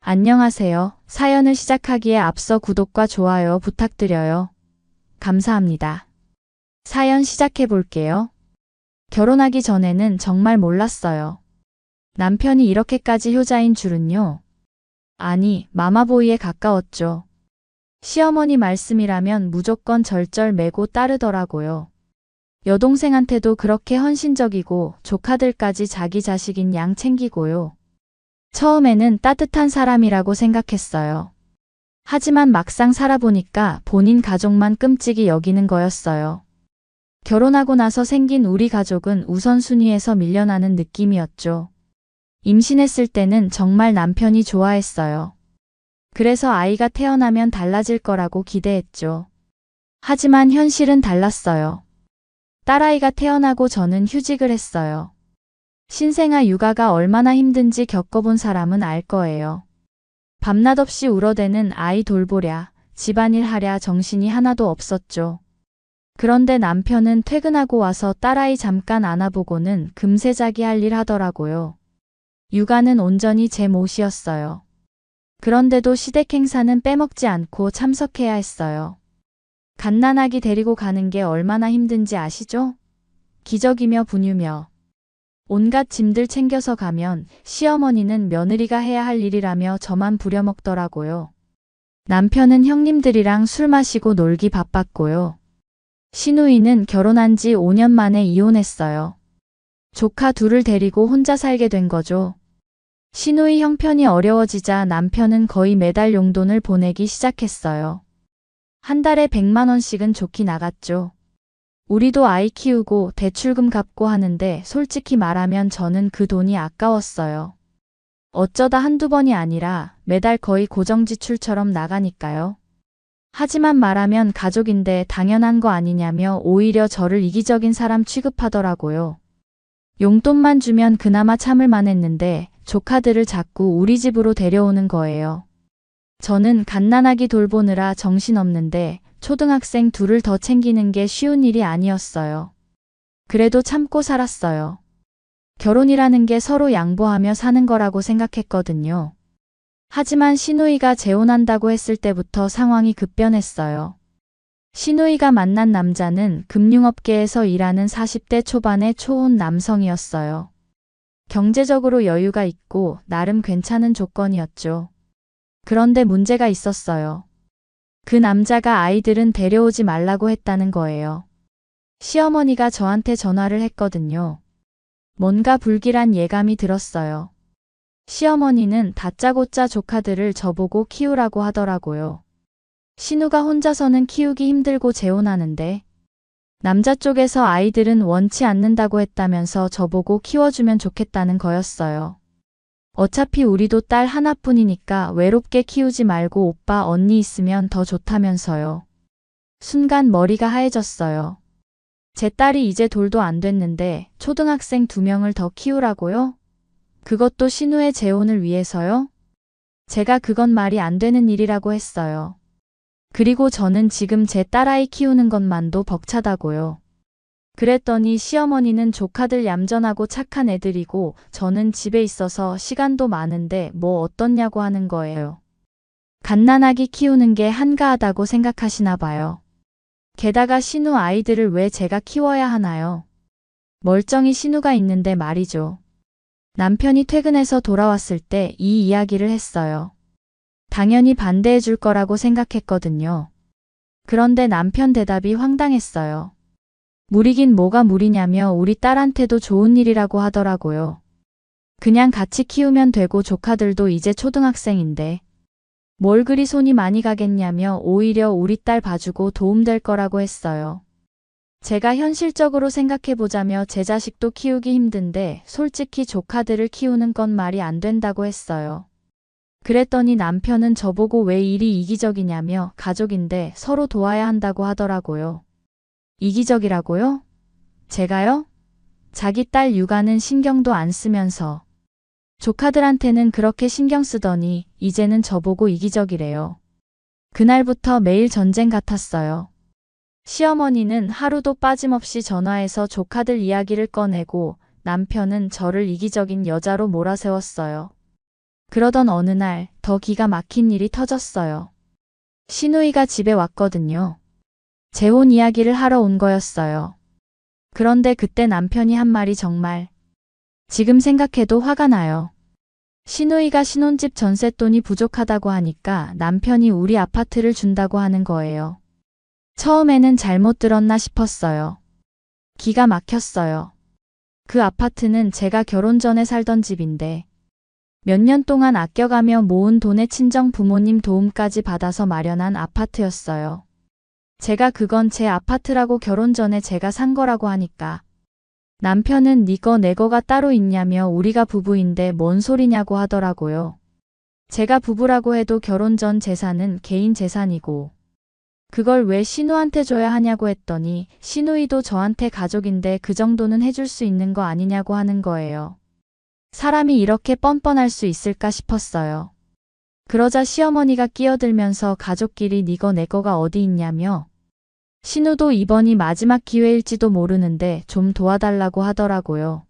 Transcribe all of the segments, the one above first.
안녕하세요. 사연을 시작하기에 앞서 구독과 좋아요 부탁드려요. 감사합니다. 사연 시작해 볼게요. 결혼하기 전에는 정말 몰랐어요. 남편이 이렇게까지 효자인 줄은요. 아니, 마마보이에 가까웠죠. 시어머니 말씀이라면 무조건 절절매고 따르더라고요. 여동생한테도 그렇게 헌신적이고 조카들까지 자기 자식인 양 챙기고요. 처음에는 따뜻한 사람이라고 생각했어요. 하지만 막상 살아보니까 본인 가족만 끔찍이 여기는 거였어요. 결혼하고 나서 생긴 우리 가족은 우선순위에서 밀려나는 느낌이었죠. 임신했을 때는 정말 남편이 좋아했어요. 그래서 아이가 태어나면 달라질 거라고 기대했죠. 하지만 현실은 달랐어요. 딸아이가 태어나고 저는 휴직을 했어요. 신생아 육아가 얼마나 힘든지 겪어본 사람은 알 거예요. 밤낮 없이 울어대는 아이 돌보랴, 집안일 하랴 정신이 하나도 없었죠. 그런데 남편은 퇴근하고 와서 딸아이 잠깐 안아보고는 금세 자기 할 일 하더라고요. 육아는 온전히 제 몫이었어요. 그런데도 시댁 행사는 빼먹지 않고 참석해야 했어요. 갓난아기 데리고 가는 게 얼마나 힘든지 아시죠? 기저귀며 분유며 온갖 짐들 챙겨서 가면 시어머니는 며느리가 해야 할 일이라며 저만 부려먹더라고요. 남편은 형님들이랑 술 마시고 놀기 바빴고요. 시누이는 결혼한 지 5년 만에 이혼했어요. 조카 둘을 데리고 혼자 살게 된 거죠. 시누이 형편이 어려워지자 남편은 거의 매달 용돈을 보내기 시작했어요. 한 달에 100만 원씩은 좋게 나갔죠. 우리도 아이 키우고 대출금 갚고 하는데 솔직히 말하면 저는 그 돈이 아까웠어요. 어쩌다 한두 번이 아니라 매달 거의 고정지출처럼 나가니까요. 하지만 말하면 가족인데 당연한 거 아니냐며 오히려 저를 이기적인 사람 취급하더라고요. 용돈만 주면 그나마 참을 만했는데 조카들을 자꾸 우리 집으로 데려오는 거예요. 저는 갓난아기 돌보느라 정신없는데 초등학생 둘을 더 챙기는 게 쉬운 일이 아니었어요. 그래도 참고 살았어요. 결혼이라는 게 서로 양보하며 사는 거라고 생각했거든요. 하지만 시누이가 재혼한다고 했을 때부터 상황이 급변했어요. 시누이가 만난 남자는 금융업계에서 일하는 40대 초반의 초혼 남성이었어요. 경제적으로 여유가 있고 나름 괜찮은 조건이었죠. 그런데 문제가 있었어요. 그 남자가 아이들은 데려오지 말라고 했다는 거예요. 시어머니가 저한테 전화를 했거든요. 뭔가 불길한 예감이 들었어요. 시어머니는 다짜고짜 조카들을 저보고 키우라고 하더라고요. 신우가 혼자서는 키우기 힘들고 재혼하는데 남자 쪽에서 아이들은 원치 않는다고 했다면서 저보고 키워주면 좋겠다는 거였어요. 어차피 우리도 딸 하나뿐이니까 외롭게 키우지 말고 오빠 언니 있으면 더 좋다면서요. 순간 머리가 하얘졌어요. 제 딸이 이제 돌도 안 됐는데 초등학생 2명을 더 키우라고요? 그것도 신우의 재혼을 위해서요? 제가 그건 말이 안 되는 일이라고 했어요. 그리고 저는 지금 제 딸아이 키우는 것만도 벅차다고요. 그랬더니 시어머니는 조카들 얌전하고 착한 애들이고 저는 집에 있어서 시간도 많은데 뭐 어떻냐고 하는 거예요. 갓난아기 키우는 게 한가하다고 생각하시나 봐요. 게다가 신우 아이들을 왜 제가 키워야 하나요? 멀쩡히 신우가 있는데 말이죠. 남편이 퇴근해서 돌아왔을 때 이 이야기를 했어요. 당연히 반대해 줄 거라고 생각했거든요. 그런데 남편 대답이 황당했어요. 무리긴 뭐가 무리냐며 우리 딸한테도 좋은 일이라고 하더라고요. 그냥 같이 키우면 되고 조카들도 이제 초등학생인데 뭘 그리 손이 많이 가겠냐며 오히려 우리 딸 봐주고 도움될 거라고 했어요. 제가 현실적으로 생각해보자며 제 자식도 키우기 힘든데 솔직히 조카들을 키우는 건 말이 안 된다고 했어요. 그랬더니 남편은 저보고 왜 일이 이기적이냐며 가족인데 서로 도와야 한다고 하더라고요. 이기적이라고요? 제가요? 자기 딸 육아는 신경도 안 쓰면서 조카들한테는 그렇게 신경 쓰더니 이제는 저보고 이기적이래요. 그날부터 매일 전쟁 같았어요. 시어머니는 하루도 빠짐없이 전화해서 조카들 이야기를 꺼내고 남편은 저를 이기적인 여자로 몰아세웠어요. 그러던 어느 날 더 기가 막힌 일이 터졌어요. 시누이가 집에 왔거든요. 재혼 이야기를 하러 온 거였어요. 그런데 그때 남편이 한 말이 정말 지금 생각해도 화가 나요. 시누이가 신혼집 전셋돈이 부족하다고 하니까 남편이 우리 아파트를 준다고 하는 거예요. 처음에는 잘못 들었나 싶었어요. 기가 막혔어요. 그 아파트는 제가 결혼 전에 살던 집인데 몇 년 동안 아껴가며 모은 돈에 친정 부모님 도움까지 받아서 마련한 아파트였어요. 제가 그건 제 아파트라고 결혼 전에 제가 산 거라고 하니까 남편은 네 거 내 거가 따로 있냐며 우리가 부부인데 뭔 소리냐고 하더라고요. 제가 부부라고 해도 결혼 전 재산은 개인 재산이고 그걸 왜 시누한테 줘야 하냐고 했더니 시누이도 저한테 가족인데 그 정도는 해줄 수 있는 거 아니냐고 하는 거예요. 사람이 이렇게 뻔뻔할 수 있을까 싶었어요. 그러자 시어머니가 끼어들면서 가족끼리 네 거 내 거가 어디 있냐며 신우도 이번이 마지막 기회일지도 모르는데 좀 도와달라고 하더라고요.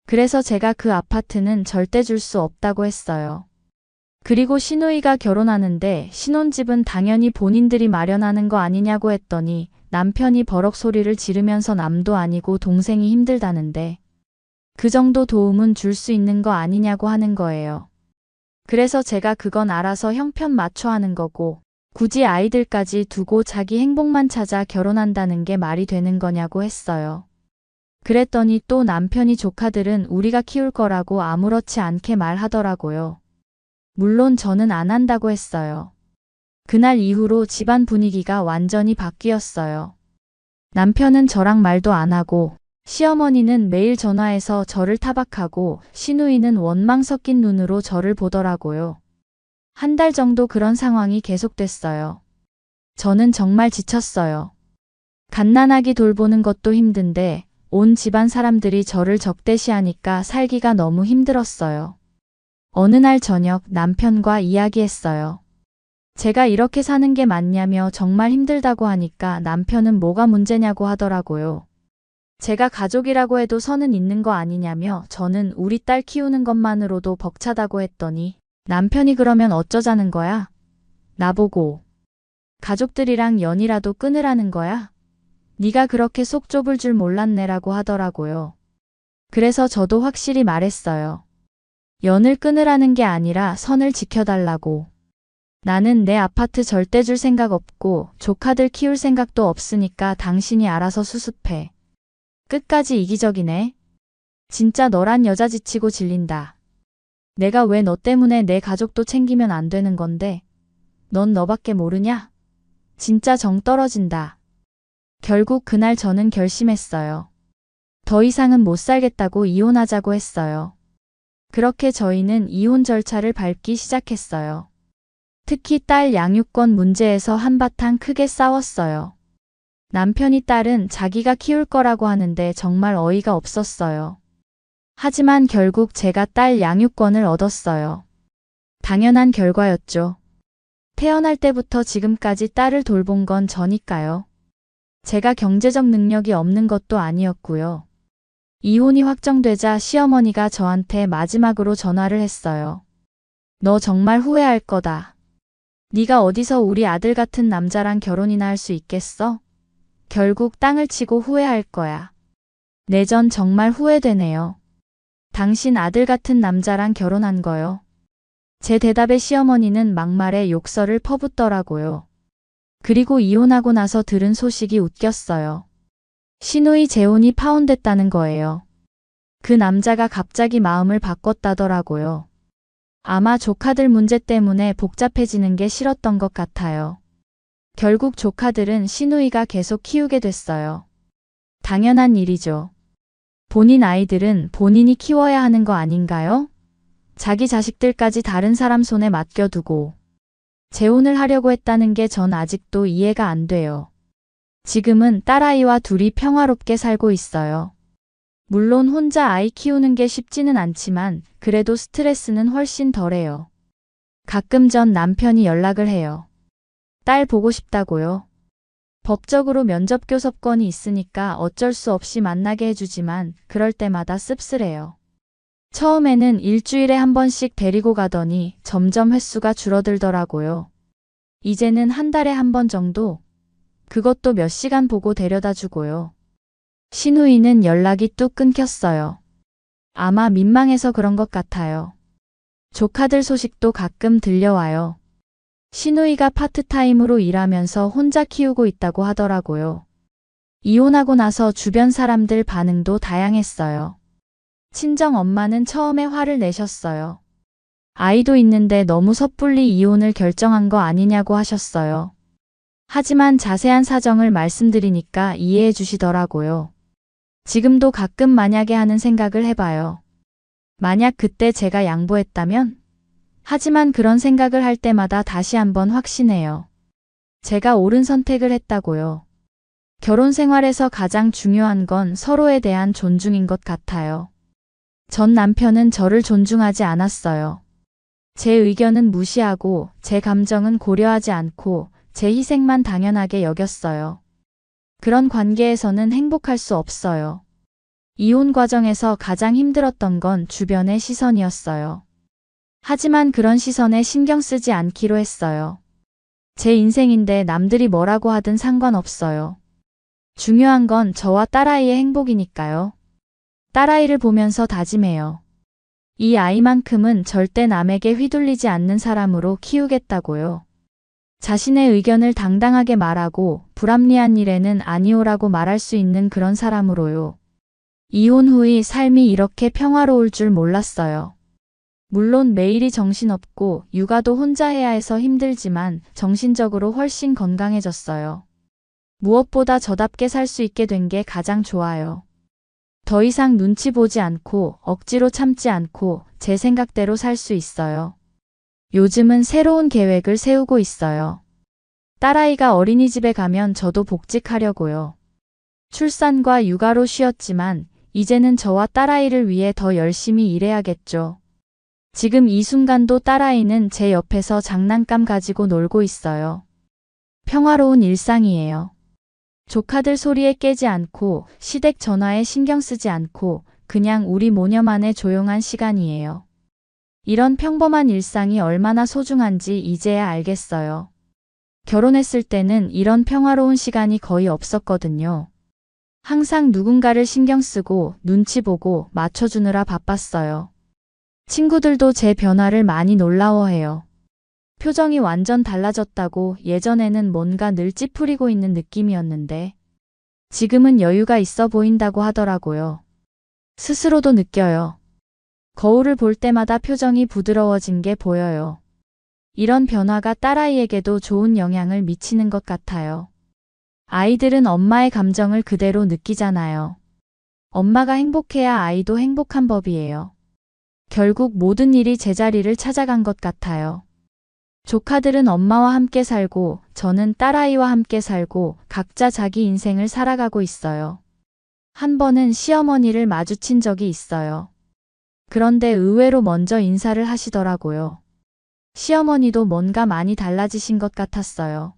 그래서 제가 그 아파트는 절대 줄 수 없다고 했어요. 그리고 시누이가 결혼하는데 신혼집은 당연히 본인들이 마련하는 거 아니냐고 했더니 남편이 버럭 소리를 지르면서 남도 아니고 동생이 힘들다는데 그 정도 도움은 줄 수 있는 거 아니냐고 하는 거예요. 그래서 제가 그건 알아서 형편 맞춰 하는 거고 굳이 아이들까지 두고 자기 행복만 찾아 결혼한다는 게 말이 되는 거냐고 했어요. 그랬더니 또 남편이 조카들은 우리가 키울 거라고 아무렇지 않게 말하더라고요. 물론 저는 안 한다고 했어요. 그날 이후로 집안 분위기가 완전히 바뀌었어요. 남편은 저랑 말도 안 하고 시어머니는 매일 전화해서 저를 타박하고 시누이는 원망 섞인 눈으로 저를 보더라고요. 한 달 정도 그런 상황이 계속됐어요. 저는 정말 지쳤어요. 갓난아기 돌보는 것도 힘든데 온 집안 사람들이 저를 적대시하니까 살기가 너무 힘들었어요. 어느 날 저녁 남편과 이야기했어요. 제가 이렇게 사는 게 맞냐며 정말 힘들다고 하니까 남편은 뭐가 문제냐고 하더라고요. 제가 가족이라고 해도 선은 있는 거 아니냐며 저는 우리 딸 키우는 것만으로도 벅차다고 했더니 남편이 그러면 어쩌자는 거야? 나보고 가족들이랑 연이라도 끊으라는 거야? 네가 그렇게 속 좁을 줄 몰랐네라고 하더라고요. 그래서 저도 확실히 말했어요. 연을 끊으라는 게 아니라 선을 지켜달라고. 나는 내 아파트 절대 줄 생각 없고 조카들 키울 생각도 없으니까 당신이 알아서 수습해. 끝까지 이기적이네. 진짜 너란 여자 지치고 질린다. 내가 왜 너 때문에 내 가족도 챙기면 안 되는 건데 넌 너밖에 모르냐? 진짜 정 떨어진다. 결국 그날 저는 결심했어요. 더 이상은 못 살겠다고 이혼하자고 했어요. 그렇게 저희는 이혼 절차를 밟기 시작했어요. 특히 딸 양육권 문제에서 한바탕 크게 싸웠어요. 남편이 딸은 자기가 키울 거라고 하는데 정말 어이가 없었어요. 하지만 결국 제가 딸 양육권을 얻었어요. 당연한 결과였죠. 태어날 때부터 지금까지 딸을 돌본 건 저니까요. 제가 경제적 능력이 없는 것도 아니었고요. 이혼이 확정되자 시어머니가 저한테 마지막으로 전화를 했어요. 너 정말 후회할 거다. 네가 어디서 우리 아들 같은 남자랑 결혼이나 할 수 있겠어? 결국 땅을 치고 후회할 거야. 내전 정말 후회되네요. 당신 아들 같은 남자랑 결혼한 거요. 제 대답에 시어머니는 막말에 욕설을 퍼붓더라고요. 그리고 이혼하고 나서 들은 소식이 웃겼어요. 시누이 재혼이 파혼됐다는 거예요. 그 남자가 갑자기 마음을 바꿨다더라고요. 아마 조카들 문제 때문에 복잡해지는 게 싫었던 것 같아요. 결국 조카들은 시누이가 계속 키우게 됐어요. 당연한 일이죠. 본인 아이들은 본인이 키워야 하는 거 아닌가요? 자기 자식들까지 다른 사람 손에 맡겨두고 재혼을 하려고 했다는 게 전 아직도 이해가 안 돼요. 지금은 딸아이와 둘이 평화롭게 살고 있어요. 물론 혼자 아이 키우는 게 쉽지는 않지만 그래도 스트레스는 훨씬 덜해요. 가끔 전 남편이 연락을 해요. 딸 보고 싶다고요. 법적으로 면접 교섭권이 있으니까 어쩔 수 없이 만나게 해주지만 그럴 때마다 씁쓸해요. 처음에는 일주일에 한 번씩 데리고 가더니 점점 횟수가 줄어들더라고요. 이제는 한 달에 한 번 정도? 그것도 몇 시간 보고 데려다 주고요. 신우이는 연락이 뚝 끊겼어요. 아마 민망해서 그런 것 같아요. 조카들 소식도 가끔 들려와요. 신우이가 파트타임으로 일하면서 혼자 키우고 있다고 하더라고요. 이혼하고 나서 주변 사람들 반응도 다양했어요. 친정 엄마는 처음에 화를 내셨어요. 아이도 있는데 너무 섣불리 이혼을 결정한 거 아니냐고 하셨어요. 하지만 자세한 사정을 말씀드리니까 이해해 주시더라고요. 지금도 가끔 만약에 하는 생각을 해봐요. 만약 그때 제가 양보했다면? 하지만 그런 생각을 할 때마다 다시 한번 확신해요. 제가 옳은 선택을 했다고요. 결혼 생활에서 가장 중요한 건 서로에 대한 존중인 것 같아요. 전 남편은 저를 존중하지 않았어요. 제 의견은 무시하고 제 감정은 고려하지 않고 제 희생만 당연하게 여겼어요. 그런 관계에서는 행복할 수 없어요. 이혼 과정에서 가장 힘들었던 건 주변의 시선이었어요. 하지만 그런 시선에 신경 쓰지 않기로 했어요. 제 인생인데 남들이 뭐라고 하든 상관없어요. 중요한 건 저와 딸아이의 행복이니까요. 딸아이를 보면서 다짐해요. 이 아이만큼은 절대 남에게 휘둘리지 않는 사람으로 키우겠다고요. 자신의 의견을 당당하게 말하고 불합리한 일에는 아니오라고 말할 수 있는 그런 사람으로요. 이혼 후의 삶이 이렇게 평화로울 줄 몰랐어요. 물론 매일이 정신없고 육아도 혼자 해야 해서 힘들지만 정신적으로 훨씬 건강해졌어요. 무엇보다 저답게 살 수 있게 된 게 가장 좋아요. 더 이상 눈치 보지 않고 억지로 참지 않고 제 생각대로 살 수 있어요. 요즘은 새로운 계획을 세우고 있어요. 딸아이가 어린이집에 가면 저도 복직하려고요. 출산과 육아로 쉬었지만 이제는 저와 딸아이를 위해 더 열심히 일해야겠죠. 지금 이 순간도 딸아이는 제 옆에서 장난감 가지고 놀고 있어요. 평화로운 일상이에요. 조카들 소리에 깨지 않고 시댁 전화에 신경 쓰지 않고 그냥 우리 모녀만의 조용한 시간이에요. 이런 평범한 일상이 얼마나 소중한지 이제야 알겠어요. 결혼했을 때는 이런 평화로운 시간이 거의 없었거든요. 항상 누군가를 신경 쓰고 눈치 보고 맞춰주느라 바빴어요. 친구들도 제 변화를 많이 놀라워해요. 표정이 완전 달라졌다고. 예전에는 뭔가 늘 찌푸리고 있는 느낌이었는데 지금은 여유가 있어 보인다고 하더라고요. 스스로도 느껴요. 거울을 볼 때마다 표정이 부드러워진 게 보여요. 이런 변화가 딸아이에게도 좋은 영향을 미치는 것 같아요. 아이들은 엄마의 감정을 그대로 느끼잖아요. 엄마가 행복해야 아이도 행복한 법이에요. 결국 모든 일이 제자리를 찾아간 것 같아요. 조카들은 엄마와 함께 살고 저는 딸아이와 함께 살고 각자 자기 인생을 살아가고 있어요. 한 번은 시어머니를 마주친 적이 있어요. 그런데 의외로 먼저 인사를 하시더라고요. 시어머니도 뭔가 많이 달라지신 것 같았어요.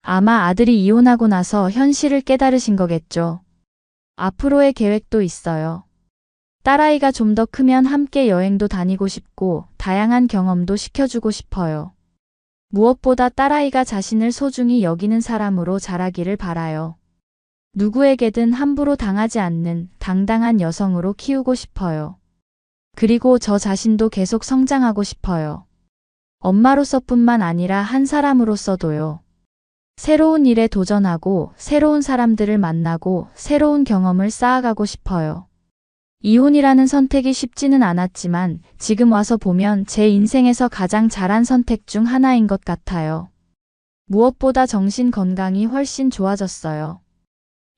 아마 아들이 이혼하고 나서 현실을 깨달으신 거겠죠. 앞으로의 계획도 있어요. 딸아이가 좀 더 크면 함께 여행도 다니고 싶고 다양한 경험도 시켜주고 싶어요. 무엇보다 딸아이가 자신을 소중히 여기는 사람으로 자라기를 바라요. 누구에게든 함부로 당하지 않는 당당한 여성으로 키우고 싶어요. 그리고 저 자신도 계속 성장하고 싶어요. 엄마로서뿐만 아니라 한 사람으로서도요. 새로운 일에 도전하고 새로운 사람들을 만나고 새로운 경험을 쌓아가고 싶어요. 이혼이라는 선택이 쉽지는 않았지만 지금 와서 보면 제 인생에서 가장 잘한 선택 중 하나인 것 같아요. 무엇보다 정신 건강이 훨씬 좋아졌어요.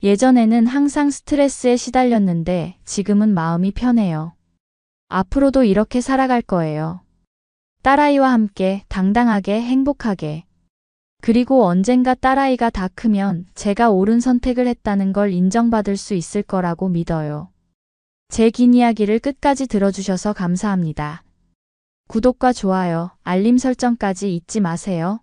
예전에는 항상 스트레스에 시달렸는데 지금은 마음이 편해요. 앞으로도 이렇게 살아갈 거예요. 딸아이와 함께 당당하게 행복하게. 그리고 언젠가 딸아이가 다 크면 제가 옳은 선택을 했다는 걸 인정받을 수 있을 거라고 믿어요. 제 긴 이야기를 끝까지 들어주셔서 감사합니다. 구독과 좋아요, 알림 설정까지 잊지 마세요.